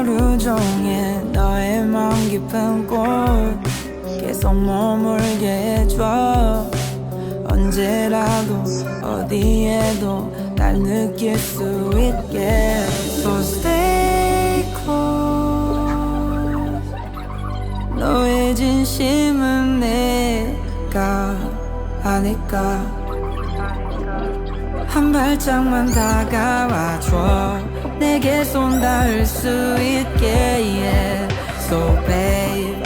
하루 종일 너의 마음 깊은 곳 계속 머물게 해줘. 언제라도 어디에도 날 느낄 수 있게. So stay close. 너의 진심은 내가 아니까. 한 발짝만 다가와줘. 내게 손 닿을 수 있게. Yeah. So baby